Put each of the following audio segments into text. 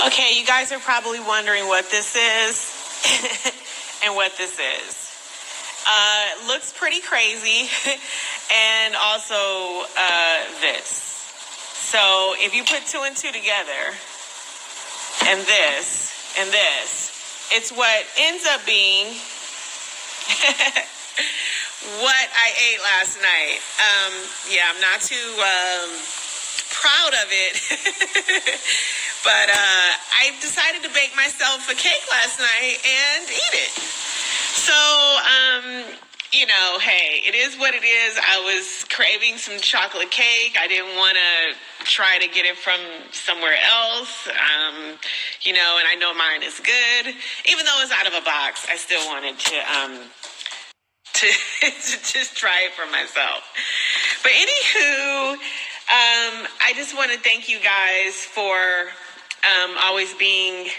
Okay, you guys are probably wondering what this is and what this is. Looks pretty crazy, and also this. So if you put two and two together, and this, it's what ends up being what I ate last night. I'm not too proud of it. But I decided to bake myself a cake last night and eat it. So, hey, it is what it is. I was craving some chocolate cake. I didn't want to try to get it from somewhere else. And I know mine is good. Even though it's out of a box, I still wanted to just try it for myself. But anywho, I just want to thank you guys for always being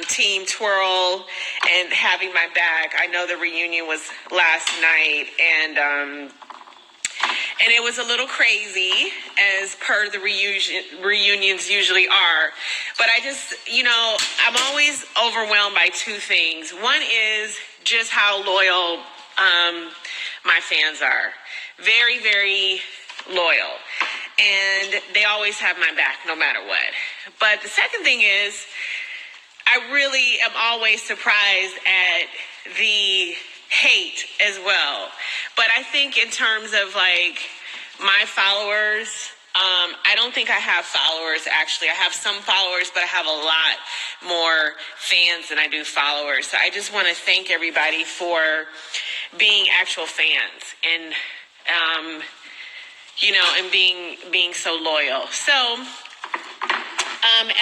Team Twirl and having my back. I know the reunion was last night, and it was a little crazy, as per the reunions usually are. But I just, I'm always overwhelmed by two things. One is just how loyal my fans are. Very, very loyal. And they always have my back no matter what. But the second thing is, I really am always surprised at the hate as well. But I think in terms of my followers, I don't think I have followers actually. I have some followers, but I have a lot more fans than I do followers. So I just want to thank everybody for being actual fans and and being so loyal. So,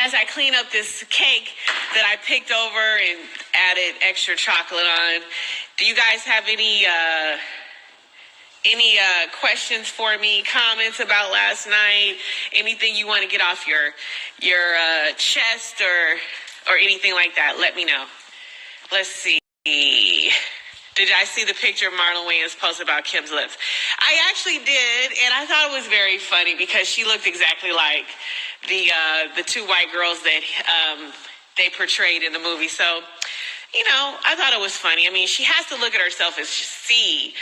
as I clean up this cake that I picked over and added extra chocolate on, do you guys have any questions for me, comments about last night, anything you want to get off your chest or anything like that? Let me know. Let's see. Did I see the picture Marlon Wayans posted about Kim's lips? I actually did, and I thought it was very funny because she looked exactly like the two white girls that they portrayed in the movie. So, I thought it was funny. I mean, she has to look at herself and see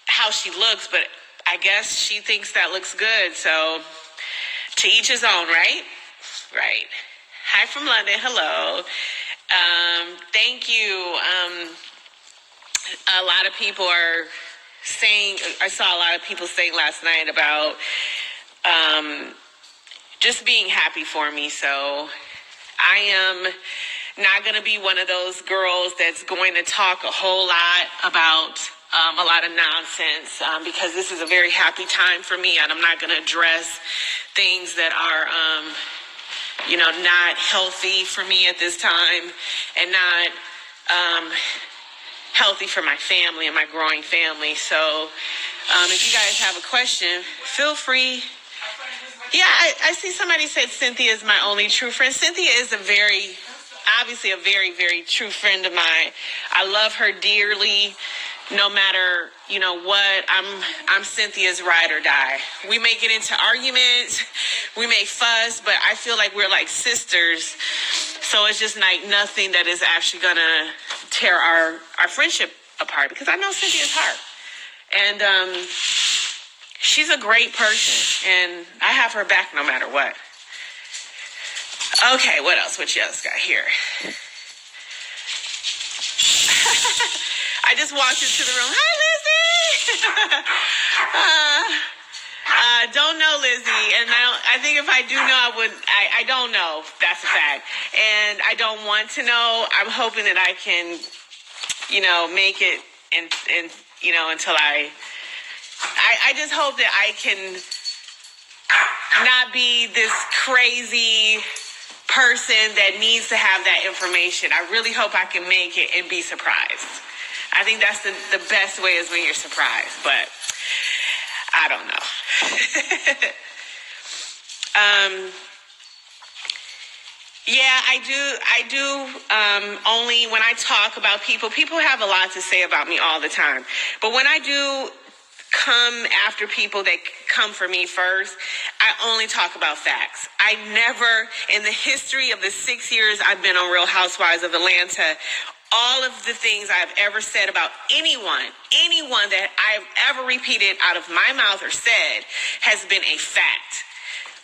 how she looks, but I guess she thinks that looks good. So, to each his own, right? Right. Hi from London. Hello. Thank you. A lot of people are saying, I saw a lot of people saying last night about just being happy for me. So I am not going to be one of those girls that's going to talk a whole lot about a lot of nonsense because this is a very happy time for me, and I'm not going to address things that are not healthy for me at this time, and not healthy for my family and my growing family. So if you guys have a question, feel free. Yeah, I see somebody said Cynthia is my only true friend. Cynthia is obviously a very, very true friend of mine. I love her dearly. No matter, what, I'm Cynthia's ride or die. We may get into arguments, we may fuss, but I feel like we're like sisters. So it's just like nothing that is actually gonna tear our friendship apart, because I know Cynthia's heart. And she's a great person, and I have her back no matter what. Okay, what else? What else got here? I just walked into the room. Hi, Lizzie. Don't know Lizzie, and I think if I do know, I would. I don't know. That's a fact, and I don't want to know. I'm hoping that I can, make it, and until I just hope that I can not be this crazy person that needs to have that information. I really hope I can make it and be surprised. I think that's the best way, is when you're surprised, but I don't know. Yeah, I do only when I talk about people have a lot to say about me all the time. But when I do come after people that come for me first. I only talk about facts. I never, in the history of the 6 years I've been on Real Housewives of Atlanta, all of the things I've ever said about anyone that I've ever repeated out of my mouth or said has been a fact.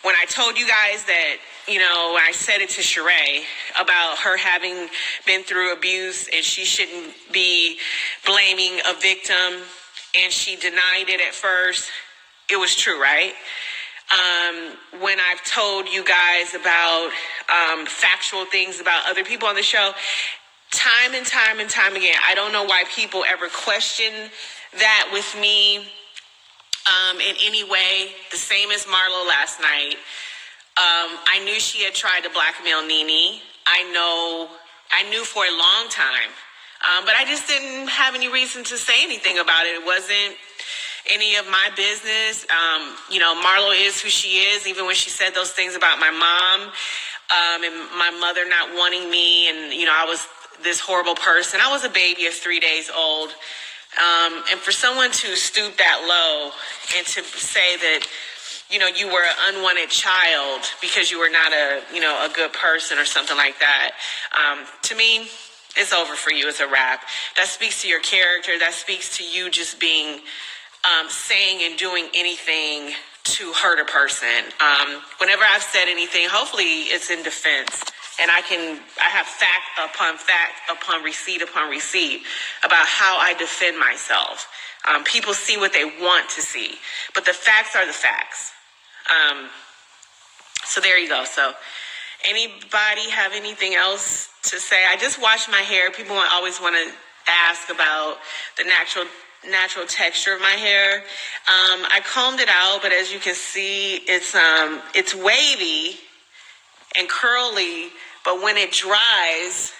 When I told you guys that, when I said it to Sheree about her having been through abuse and she shouldn't be blaming a victim, and she denied it at first, it was true, right? When I've told you guys about factual things about other people on the show, time and time and time again, I don't know why people ever question that with me in any way. The same as Marlo last night. I knew she had tried to blackmail Nene. I knew for a long time. But I just didn't have any reason to say anything about it. It wasn't any of my business. Marlo is who she is, even when she said those things about my mom and my mother not wanting me. And, I was this horrible person. I was a baby of 3 days old. And for someone to stoop that low and to say that, you were an unwanted child because you were not a good person or something like that, to me, it's over for you. It's a wrap. That speaks to your character. That speaks to you just being, saying and doing anything to hurt a person. Whenever I've said anything, hopefully it's in defense. And I have fact upon receipt about how I defend myself. People see what they want to see, but the facts are the facts. So there you go. So anybody have anything else to say? I just washed my hair. People always want to ask about the natural texture of my hair. I combed it out, but as you can see, it's wavy and curly, but when it dries,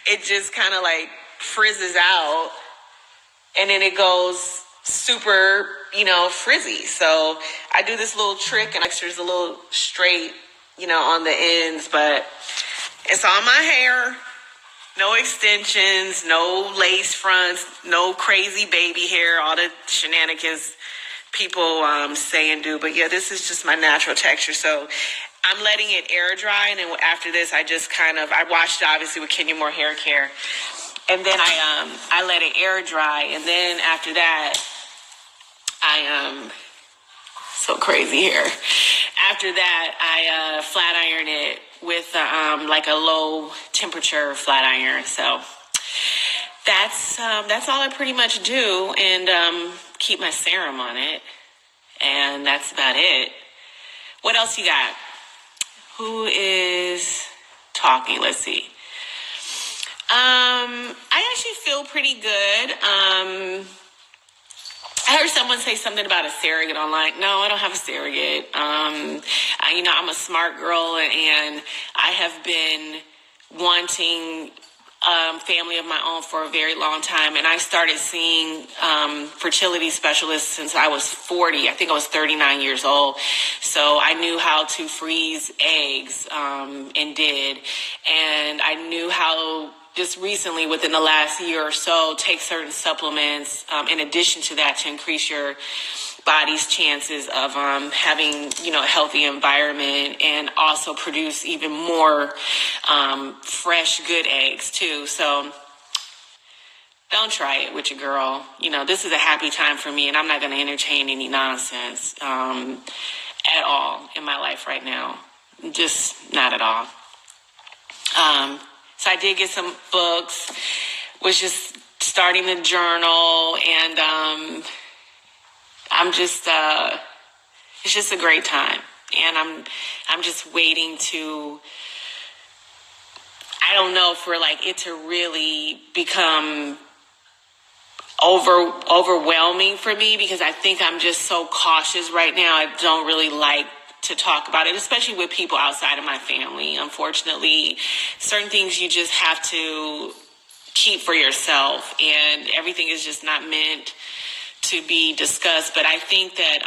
it just kind of like frizzes out, and then it goes super, frizzy. So I do this little trick, and there's a little straight, on the ends, but it's on my hair. No extensions, no lace fronts, no crazy baby hair, all the shenanigans people say and do. But yeah, this is just my natural texture. So I'm letting it air dry, and then after this, I just I washed it obviously with Kenya Moore Hair Care, and then I let it air dry, and then after that, so crazy here. After that, I flat iron it with like a low temperature flat iron. So that's all I pretty much do, and keep my serum on it, and that's about it. What else you got? Who is talking? Let's see. I actually feel pretty good. I heard someone say something about a surrogate online. No, I don't have a surrogate. I'm a smart girl, and I have been wanting family of my own for a very long time. And I started seeing fertility specialists since I was 40. I think I was 39 years old. So I knew how to freeze eggs and did. And I knew how just recently, within the last year or so, take certain supplements in addition to that to increase your body's chances of having, a healthy environment, and also produce even more fresh, good eggs too. So don't try it with your girl. This is a happy time for me, and I'm not going to entertain any nonsense at all in my life right now. Just not at all. So I did get some books, was just starting the journal, and I'm just, it's just a great time. And I'm just waiting to, I don't know, for it to really become overwhelming for me, because I think I'm just so cautious right now. I don't really like to talk about it, especially with people outside of my family. Unfortunately, certain things you just have to keep for yourself, and everything is just not meant to be discussed. But I think that,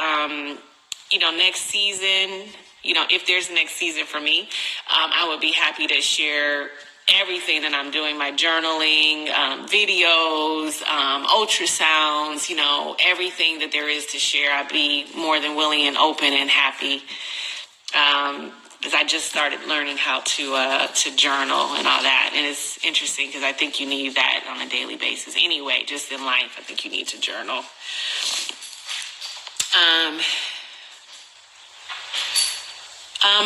next season, if there's a next season for me, I would be happy to share everything that I'm doing, my journaling, videos, ultrasounds, everything that there is to share, I'd be more than willing and open and happy. Because I just started learning how to journal and all that. And it's interesting because I think you need that on a daily basis. Anyway, just in life, I think you need to journal.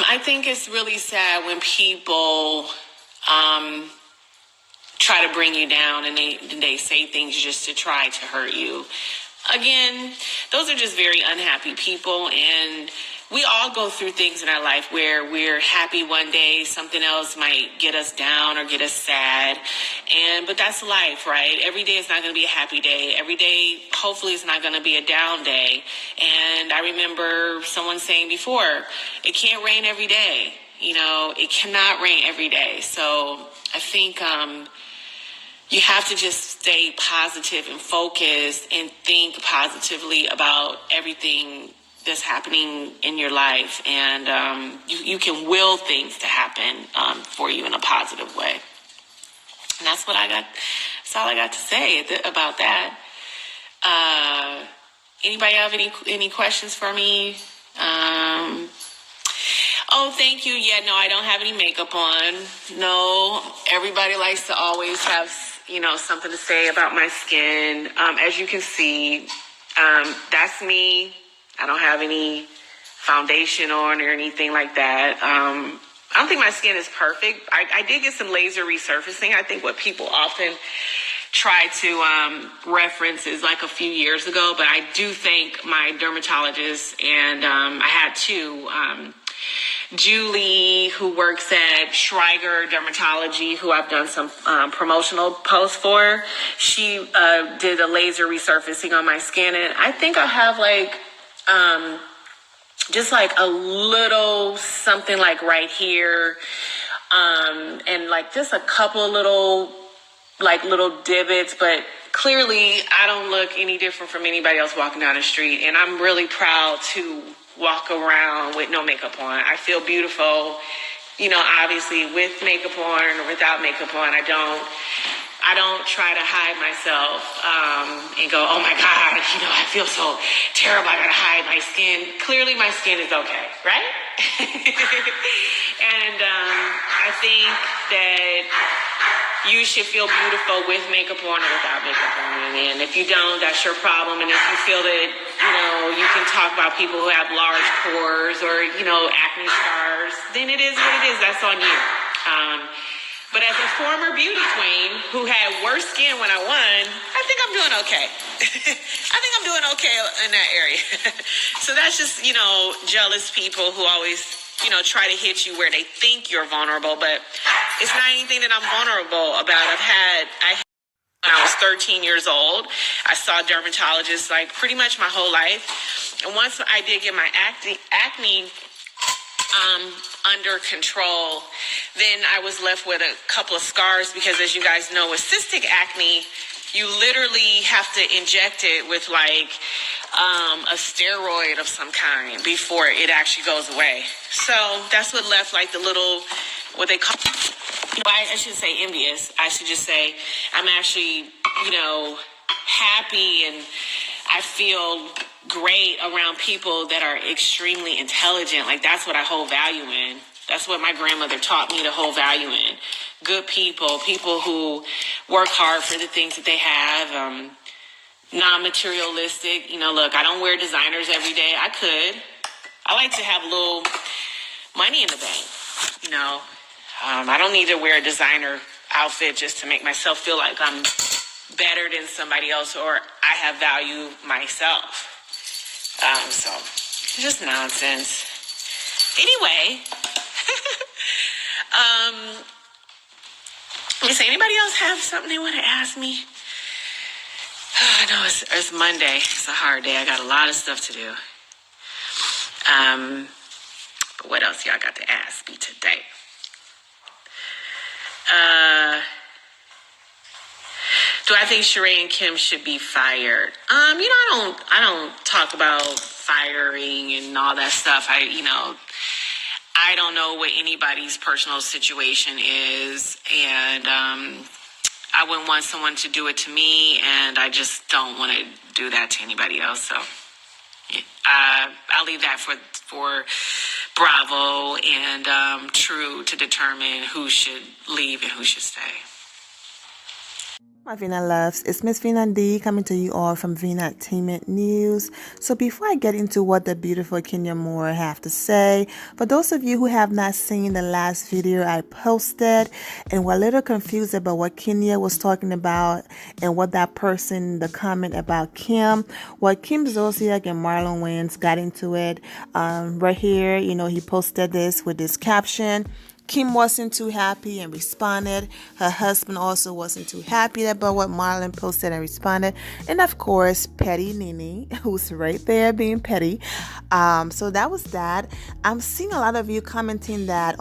I think it's really sad when people try to bring you down and they say things just to try to hurt you. Again, those are just very unhappy people, and we all go through things in our life where we're happy one day, something else might get us down or get us sad. But that's life, right? Every day is not going to be a happy day. Every day, hopefully, it's not going to be a down day. And I remember someone saying before, it can't rain every day. It cannot rain every day. So I think you have to just stay positive and focused and think positively about everything that's happening in your life. And you can will things to happen for you in a positive way. And that's what I got. That's all I got to say about that. Anybody have any questions for me? Oh, thank you. Yeah, no, I don't have any makeup on. No, everybody likes to always have, something to say about my skin. As you can see, that's me. I don't have any foundation on or anything like that. I don't think my skin is perfect. I did get some laser resurfacing. I think what people often try to reference is like a few years ago, but I do thank my dermatologist, and I had two. Julie, who works at Schreiger Dermatology, who I've done some promotional posts for, she did a laser resurfacing on my skin, and I think I have just like a little something like right here, and like just a couple of little divots, but clearly I don't look any different from anybody else walking down the street, and I'm really proud to walk around with no makeup on. I feel beautiful, obviously with makeup on or without makeup on. I don't try to hide myself and go, oh my God, I feel so terrible, I gotta hide my skin. Clearly my skin is okay, right? And I think that you should feel beautiful with makeup on or without makeup on. And if you don't, that's your problem. And if you feel that, you can talk about people who have large pores or, acne scars, then it is what it is. That's on you. But as a former beauty queen who had worse skin when I won, I think I'm doing okay. I think I'm doing okay in that area. So that's just, jealous people who always, try to hit you where they think you're vulnerable, but it's not anything that I'm vulnerable about. When I was 13 years old, I saw dermatologists like pretty much my whole life. And once I did get my acne under control, then I was left with a couple of scars because, as you guys know, with cystic acne, you literally have to inject it with a steroid of some kind before it actually goes away. So that's what left the little, what they call, I shouldn't say envious. I should just say I'm actually, happy, and I feel great around people that are extremely intelligent. That's what I hold value in. That's what my grandmother taught me to hold value in. Good people who work hard for the things that they have, non-materialistic. Look, I don't wear designers every day. I could. I like to have a little money in the bank, I don't need to wear a designer outfit just to make myself feel like I'm better than somebody else or I have value myself. So it's just nonsense. Anyway, let me say, anybody else have something they want to ask me? I know it's Monday. It's a hard day. I got a lot of stuff to do. But what else y'all got to ask me today? Do I think Sheree and Kim should be fired? I don't talk about firing and all that stuff. I don't know what anybody's personal situation is, and I wouldn't want someone to do it to me, and I just don't want to do that to anybody else. So I'll leave that for Bravo and True to determine who should leave and who should stay. My Vina loves, it's Miss Vina D coming to you all from Vinatainment News. So before I get into what the beautiful Kenya Moore have to say, for those of you who have not seen the last video I posted and were a little confused about what Kenya was talking about and what that person, the comment about Kim, Kim Zolciak and Marlon Wayans got into it. Right here, he posted this with this caption. Kim wasn't too happy and responded. Her husband also wasn't too happy about what Marlon posted and responded. And of course, Petty Nene, who's right there being petty. So that was that. I'm seeing a lot of you commenting that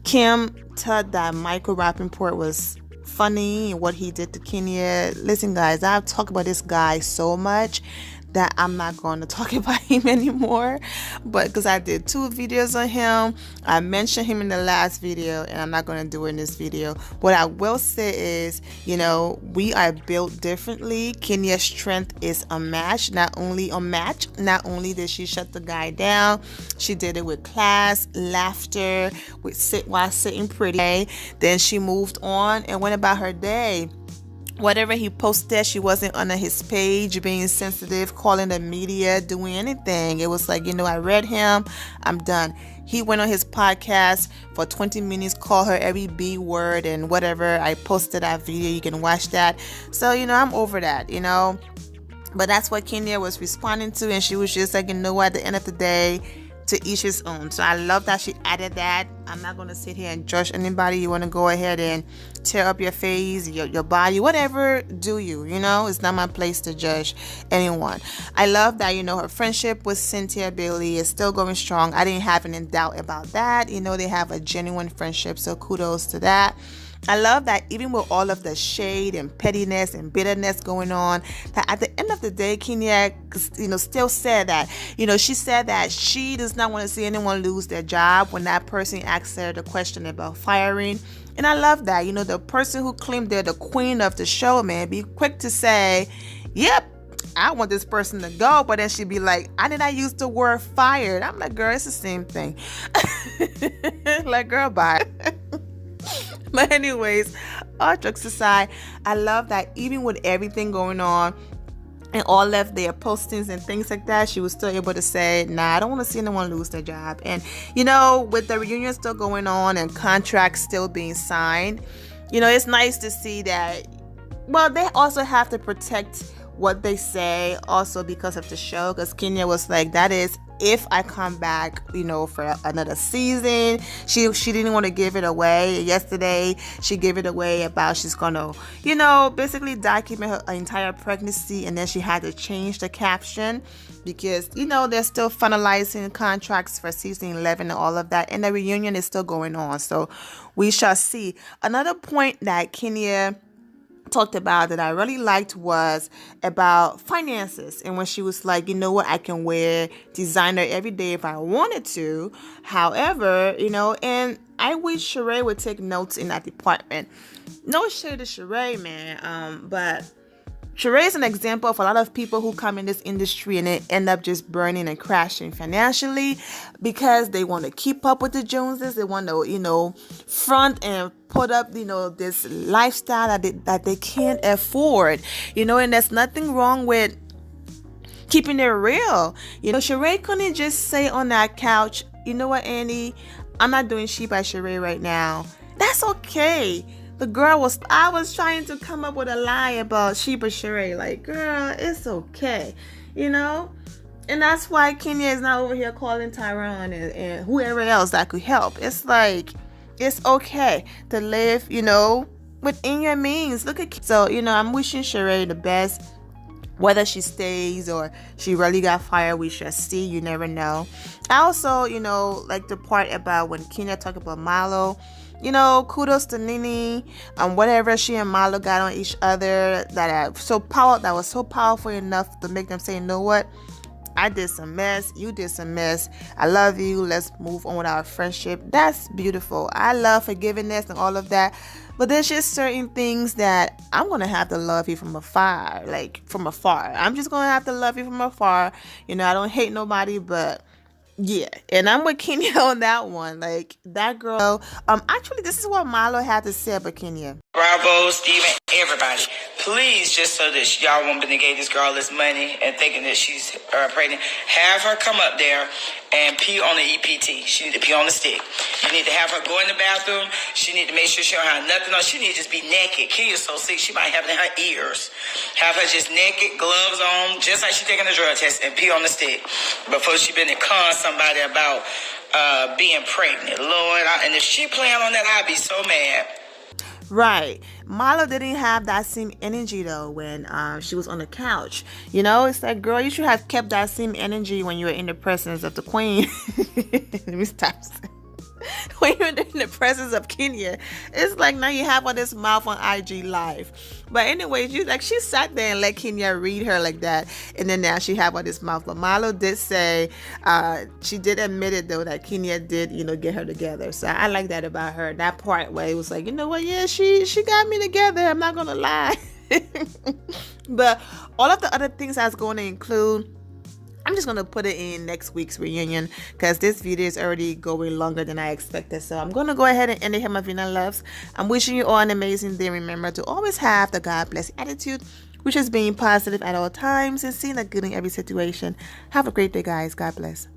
Kim thought that Michael Rappaport was funny and what he did to Kenya. Listen, guys, I've talked about this guy so much that I'm not going to talk about him anymore, but because I did 2 videos on him, I mentioned him in the last video, and I'm not going to do it in this video. What I will say is, we are built differently. Kenya's strength is unmatched. Not only did she shut the guy down, she did it with class, laughter, while sitting pretty. Then she moved on and went about her day. Whatever he posted, she wasn't on his page being sensitive, calling the media, doing anything. It was like, I read him, I'm done. He went on his podcast for 20 minutes, called her every B word and whatever. I posted that video. You can watch that. So, I'm over that, But that's what Kenya was responding to. And she was just like, at the end of the day, to each his own. So I love that she added that. I'm not going to sit here and judge anybody. You want to go ahead and tear up your face, your body, whatever, do you, It's not my place to judge anyone. I love that, her friendship with Cynthia Bailey is still going strong. I didn't have any doubt about that. They have a genuine friendship, so kudos to that. I love that even with all of the shade and pettiness and bitterness going on, that at the end of the day, Kenya, still said that, she said that she does not want to see anyone lose their job when that person asked her the question about firing. And I love that, the person who claimed they're the queen of the show, man, be quick to say, yep, I want this person to go, but then she'd be like, I did not use the word fired. I'm like, girl, it's the same thing. Like, girl, bye. But anyways, all jokes aside, I love that even with everything going on and all of their postings and things like that, she was still able to say, nah, I don't want to see anyone lose their job. And, with the reunion still going on and contracts still being signed, it's nice to see that, well, they also have to protect what they say also because of the show, because Kenya was like, that is if I come back, for another season. She didn't want to give it away. Yesterday, she gave it away about she's going to, basically document her entire pregnancy, and then she had to change the caption because, they're still finalizing contracts for season 11 and all of that, and the reunion is still going on. So we shall see. Another point that Kenya talked about that I really liked was about finances, and when she was like, I can wear designer every day if I wanted to. However, and I wish Sheree would take notes in that department. No shade to Sheree, man, but Sheree is an example of a lot of people who come in this industry and they end up just burning and crashing financially because they want to keep up with the Joneses. They want to, front and put up, this lifestyle that they can't afford, and there's nothing wrong with keeping it real. Sheree couldn't just say on that couch, you know what, Andy, I'm not doing She by Sheree right now. That's okay. I was trying to come up with a lie about Sheba Sheree. Like, girl, it's okay, And that's why Kenya is not over here calling Tyrone and whoever else that could help. It's like, it's okay to live, within your means. So, I'm wishing Sheree the best. Whether she stays or she really got fired, we shall see. You never know. I also, like the part about when Kenya talked about Marlo. Kudos to Nene, whatever she and Marlo got on each other that was so powerful enough to make them say, you know what, I did some mess, you did some mess. I love you. Let's move on with our friendship. That's beautiful. I love forgiveness and all of that. But there's just certain things that I'm going to have to love you from afar, like from afar. I'm just going to have to love you from afar. You know, I don't hate nobody, but yeah, and I'm with Kenya on that one. Like that girl. Actually, this is what Marlo had to say about Kenya. Bravo, Steven, everybody. Please, just so that y'all won't negate this girl this money and thinking that she's pregnant, have her come up there and pee on the EPT. She need to pee on the stick. You need to have her go in the bathroom. She need to make sure she don't have nothing on. She need to just be naked. Kenya's so sick, she might have it in her ears. Have her just naked, gloves on, just like she taking a drug test, and pee on the stick before she been to con somebody about being pregnant. Lord, and if she playing on that, I'd be so mad. Right. Marlo didn't have that same energy though when she was on the couch. You know, it's like, girl, you should have kept that same energy when you were in the presence of the queen. Let me stop saying. When you're in the presence of Kenya, it's like now you have all this mouth on IG Live. But anyways, she sat there and let Kenya read her like that, and then now she have all this mouth. But Marlo did say, she did admit it though that Kenya did, get her together. So I like that about her. That part where it was like, you know what, yeah, she got me together. I'm not gonna lie. But all of the other things I was going to include, I'm just going to put it in next week's reunion because this video is already going longer than I expected. So I'm going to go ahead and end it here, my Vina loves. I'm wishing you all an amazing day. Remember to always have the God bless attitude, which is being positive at all times and seeing the good in every situation. Have a great day, guys. God bless.